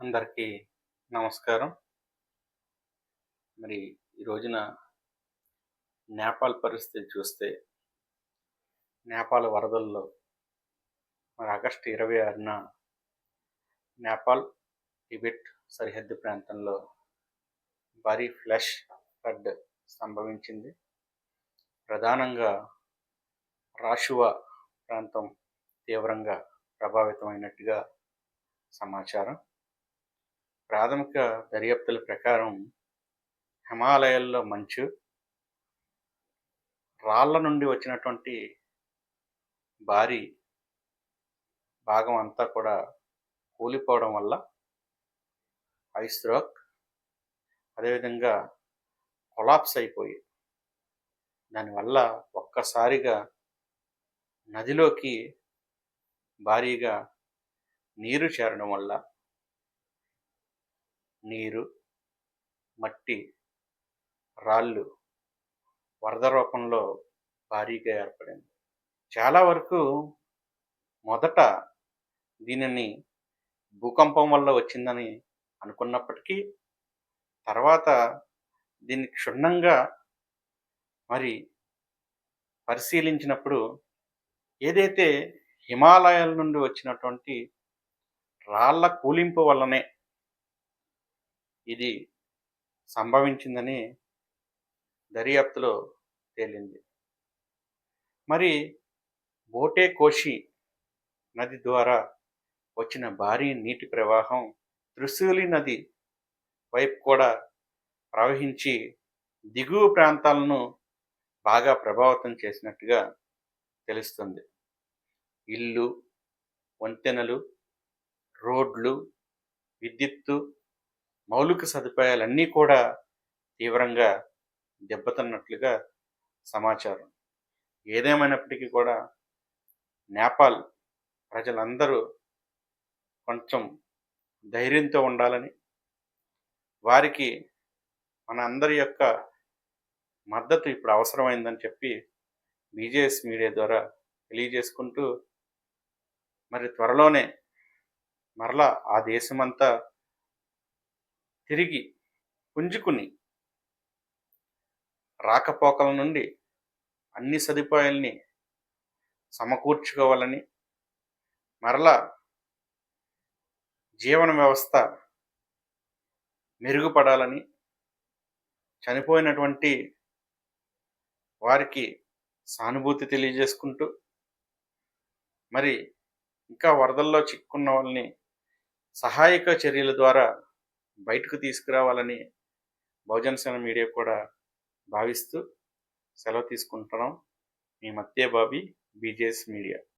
అందరికీ నమస్కారం. మరి ఈ రోజున నేపాల్ పరిస్థితి చూస్తే, నేపాల్ వరదల్లో మరి ఆగస్టు 26న నేపాల్, టిబెట్ సరిహద్దు ప్రాంతంలో భారీ ఫ్లాష్ ఫ్లడ్ సంభవించింది. ప్రధానంగా రాషువా ప్రాంతం తీవ్రంగా ప్రభావితమైనట్టుగా సమాచారం. ప్రాథమిక దర్యాప్తుల ప్రకారం హిమాలయాల్లో మంచు, రాళ్ల నుండి వచ్చినటువంటి భారీ భాగం అంతా కూడా కూలిపోవడం వల్ల ఐస్ రాక్, అదేవిధంగా కొలాప్స్ అయిపోయి దానివల్ల ఒక్కసారిగా నదిలోకి భారీగా నీరు చేరడం వల్ల నీరు, మట్టి, రాళ్ళు వరద రూపంలో భారీగా ఏర్పడింది. చాలా వరకు మొదట దీనిని భూకంపం వల్ల వచ్చిందని అనుకున్నప్పటికీ, తర్వాత దీన్ని క్షుణ్ణంగా మరి పరిశీలించినప్పుడు ఏదైతే హిమాలయాల నుండి వచ్చినటువంటి రాళ్ల కూలింపు వల్లనే ఇది సంభవించిందని దర్యాప్తులో తేలింది. మరి బోటే కోషి నది ద్వారా వచ్చిన భారీ నీటి ప్రవాహం త్రిశూలి నది వైపు కూడా ప్రవహించి దిగువ ప్రాంతాలను బాగా ప్రభావితం చేసినట్టుగా తెలుస్తుంది. ఇల్లు, వంతెనలు, రోడ్లు, విద్యుత్తు, మౌలిక సదుపాయాలన్నీ కూడా తీవ్రంగా దెబ్బతిన్నట్లుగా సమాచారం. ఏదేమైనప్పటికీ కూడా నేపాల్ ప్రజలందరూ కొంచెం ధైర్యంతో ఉండాలని, వారికి మన అందరి యొక్క మద్దతు ఇప్పుడు అవసరమైందని చెప్పి బీజేఎస్ మీడియా ద్వారా తెలియజేసుకుంటూ, మరి త్వరలోనే మరలా ఆ దేశమంతా తిరిగి పుంజుకుని రాకపోకల నుండి అన్ని సదుపాయాల్ని సమకూర్చుకోవాలని, మరలా జీవన వ్యవస్థ మెరుగుపడాలని, చనిపోయినటువంటి వారికి సానుభూతి తెలియజేసుకుంటూ, మరి ఇంకా వరదల్లో చిక్కున్న వాళ్ళని సహాయక చర్యల ద్వారా బయటకు తీసుకురావాలని బహుజన సేన మీడియా కూడా భావిస్తూ సెలవు తీసుకుంటున్నాం. మీ మత్తే బాబీ, బీజేఎస్ మీడియా.